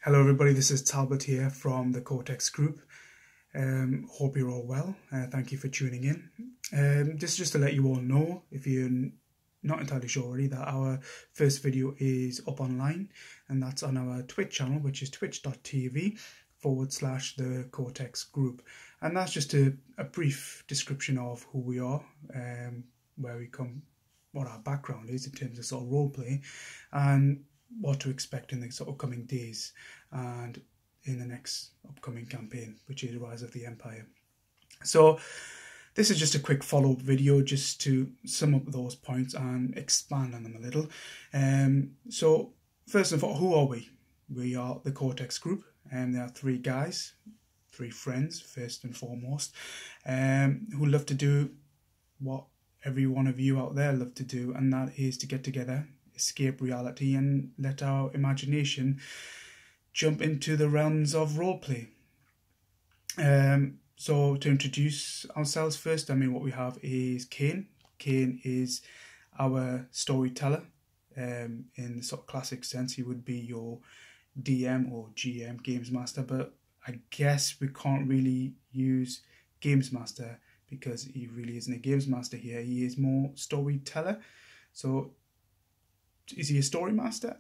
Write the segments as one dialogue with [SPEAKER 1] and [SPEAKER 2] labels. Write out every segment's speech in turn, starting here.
[SPEAKER 1] Hello everybody, this is Talbot here from the Cortex group. Hope you're all well. Thank you for tuning in. This is just to let you all know, if you're not entirely sure already, that our first video is up online, and that's on our Twitch channel, which is twitch.tv/the Cortex group. And that's just a brief description of who we are, where we come, what our background is in terms of sort of roleplay, and what to expect in the sort of coming days and in the next upcoming campaign, which is Rise of the Empire. So this is just a quick follow-up video just to sum up those points and expand on them a little. So first of all, who are we? We are the Cortex group, and there are three guys, three friends first and foremost, who love to do what every one of you out there love to do, and that is to get together, escape reality, and let our imagination jump into the realms of roleplay. So to introduce ourselves first, what we have is Kane. Kane is our storyteller. In the sort of classic sense, he would be your DM or GM, Games Master, but I guess we can't really use Games Master because he really isn't a Games Master here. He is more storyteller. So is he a story master?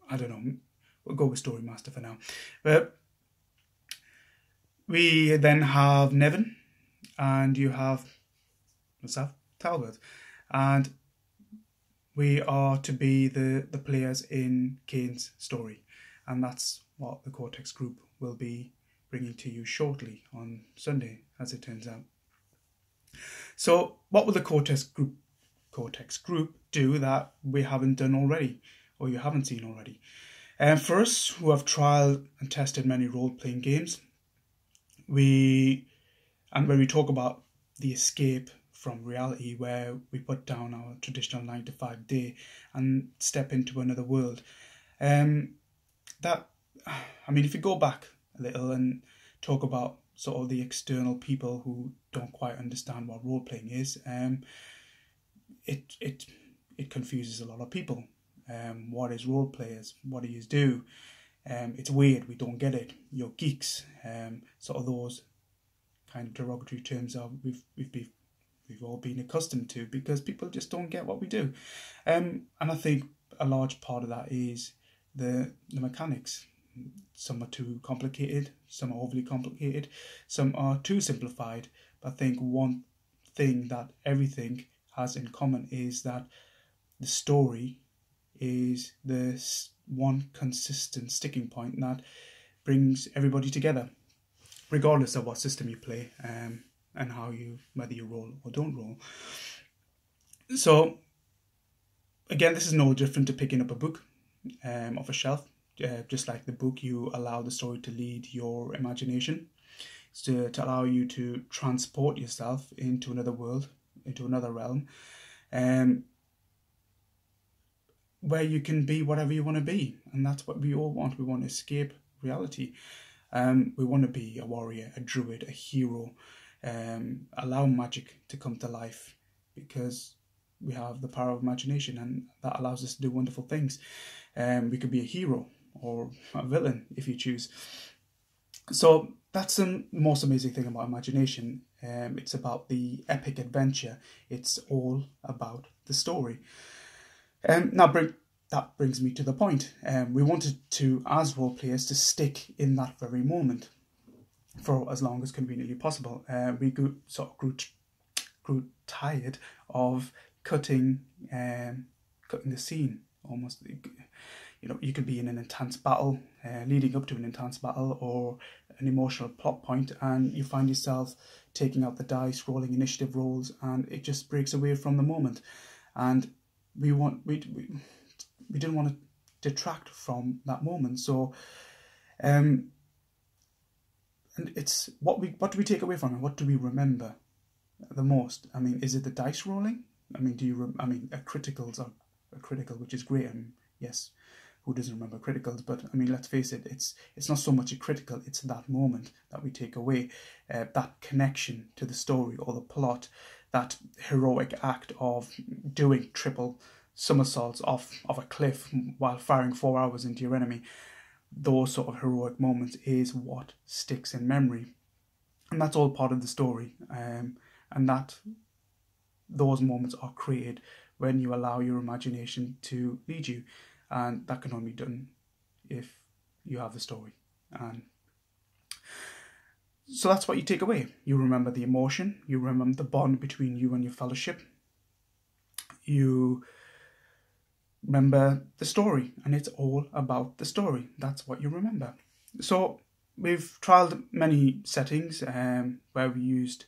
[SPEAKER 1] I don't know. We'll go with story master for now. But we then have Nevin, and you have myself, Talbot, and we are to be the players in Kane's story, and that's what the Cortex group will be bringing to you shortly on Sunday, as it turns out. So what will the Cortex group do that we haven't done already, or you haven't seen already? For us, who have trialed and tested many role-playing games, when we talk about the escape from reality, where we put down our traditional 9-to-5 day and step into another world, if you go back a little and talk about sort of the external people who don't quite understand what role-playing is, it confuses a lot of people. What is role players? What do you do? It's weird. We don't get it. You're geeks. Sort of those kind of derogatory terms we've all been accustomed to, because people just don't get what we do. And I think a large part of that is the mechanics. Some are too complicated. Some are overly complicated. Some are too simplified. But I think one thing that everything has in common is that the story is the one consistent sticking point that brings everybody together, regardless of what system you play, and whether you roll or don't roll. So again, this is no different to picking up a book off a shelf. Just like the book, you allow the story to lead your imagination, to allow you to transport yourself into another world, into another realm, where you can be whatever you want to be. And that's what we all want. We want to escape reality. We want to be a warrior, a druid, a hero, allow magic to come to life, because we have the power of imagination, and that allows us to do wonderful things. We could be a hero or a villain if you choose. So that's the most amazing thing about imagination. It's about the epic adventure. It's all about the story. That brings me to the point. We wanted to, as role players, to stick in that very moment for as long as conveniently possible. We grew tired of cutting the scene almost. You could be in an intense battle, leading up to an intense battle, or an emotional plot point, and you find yourself taking out the dice, rolling initiative rolls, and it just breaks away from the moment. And we didn't want to detract from that moment. So, and it's what do we take away from it? What do we remember the most? Is it the dice rolling? A criticals are a critical, which is great. Yes, who doesn't remember criticals? But let's face it, it's not so much a critical, it's that moment that we take away, that connection to the story or the plot, that heroic act of doing triple somersaults off of a cliff while firing 4 hours into your enemy. those sort of heroic moments is what sticks in memory. And that's all part of the story. And that those moments are created when you allow your imagination to lead you. And that can only be done if you have the story. And so that's what you take away. You remember the emotion, you remember the bond between you and your fellowship, you remember the story, and it's all about the story. That's what you remember. So we've trialled many settings where we used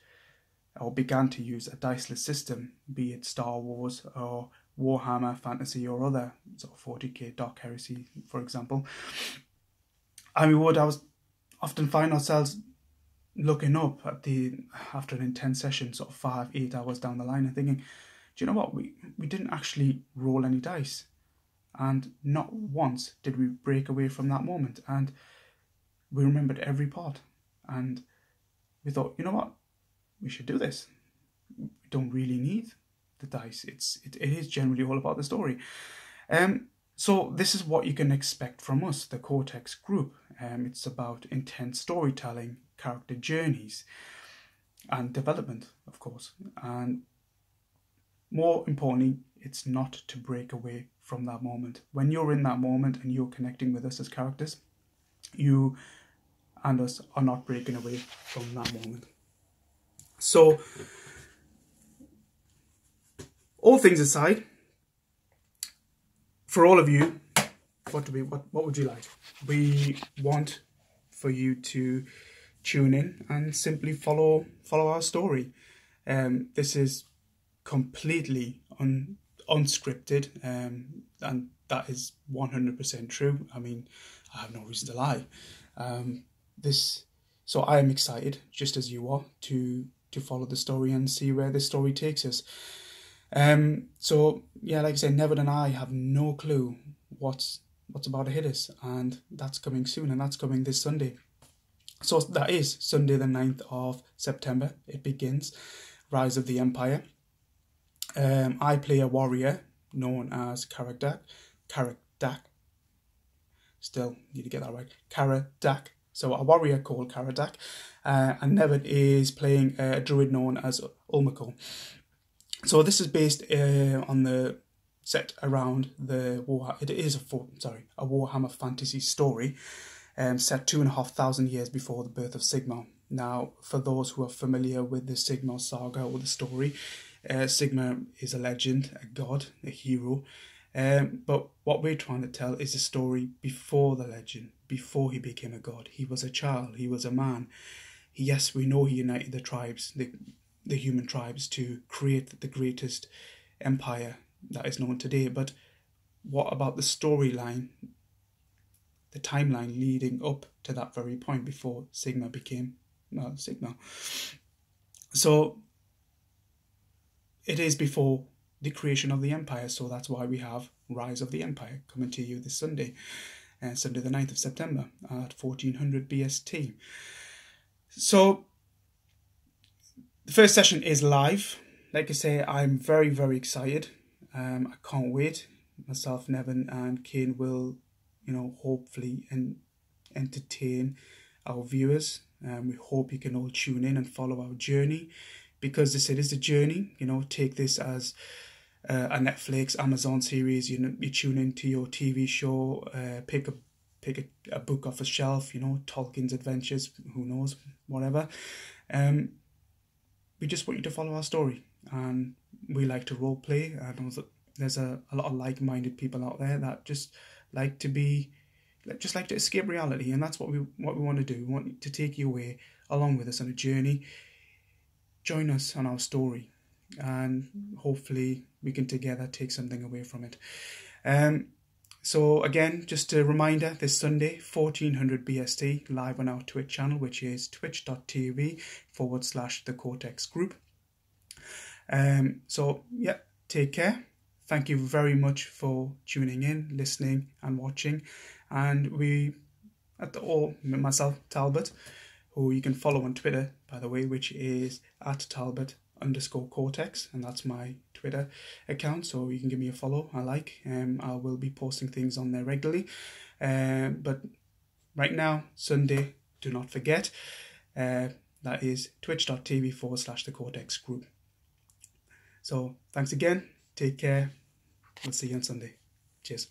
[SPEAKER 1] or began to use a diceless system, be it Star Wars or Warhammer Fantasy or other sort of 40k Dark Heresy, for example. And we would often find ourselves looking up at after an intense session, sort of 5-8 hours down the line, and thinking, do you know what, we didn't actually roll any dice, and not once did we break away from that moment, and we remembered every part, and we thought, you know what, we should do this. We don't really need the dice. It is generally all about the story. So this is what you can expect from us, the Cortex group. It's about intense storytelling, character journeys, and development, of course. And more importantly, it's not to break away from that moment. When you're in that moment and you're connecting with us as characters, you and us are not breaking away from that moment. So, all things aside, for all of you, what would you like? We want for you to tune in and simply follow our story. This is completely unscripted, and that is 100% true. I mean, I have no reason to lie. So I am excited, just as you are, to follow the story and see where the story takes us. So yeah, like I said, Neville and I have no clue what's about to hit us, and that's coming soon, and that's coming this Sunday. So that is Sunday the 9th of September. It begins, Rise of the Empire. I play a warrior known as Caradak. Still need to get that right. Caradak. So a warrior called Caradak. And Neville is playing a druid known as Ulmaco. So this is based on the set around the a Warhammer fantasy story, set 2,500 years before the birth of Sigmar. Now, for those who are familiar with the Sigmar saga or the story, Sigmar is a legend, a god, a hero. But what we're trying to tell is a story before the legend, before he became a god. He was a child, he was a man. Yes, we know he united the tribes, the human tribes, to create the greatest empire that is known today. But what about the storyline, the timeline leading up to that very point before Sigmar became Sigmar? So it is before the creation of the empire, so that's why we have Rise of the Empire coming to you this Sunday, Sunday the 9th of September at 1400 BST. So the first session is live. Like I say, I'm very, very excited. I can't wait. Myself, Nevin, and Kane will, hopefully entertain our viewers. We hope you can all tune in and follow our journey, because this it is a journey. Take this as a Netflix, Amazon series. You tune into your TV show, pick a book off a shelf. Tolkien's Adventures. Who knows? Whatever. We just want you to follow our story, and we like to role play. I know that there's a lot of like-minded people out there that just like to escape reality, and that's what we want to do. We want to take you away along with us on a journey. Join us on our story, and hopefully we can together take something away from it. So again, just a reminder, this Sunday, 1400 BST, live on our Twitch channel, which is twitch.tv/the Cortex group. So yeah, take care. Thank you very much for tuning in, listening and watching. And myself, Talbot, who you can follow on Twitter, by the way, which is @Talbot_Cortex, and that's my Twitter account, so you can give me a follow. I will be posting things on there regularly, but right now, Sunday, do not forget. That is twitch.tv/the Cortex group. So thanks again. Take care. We'll see you on Sunday. Cheers.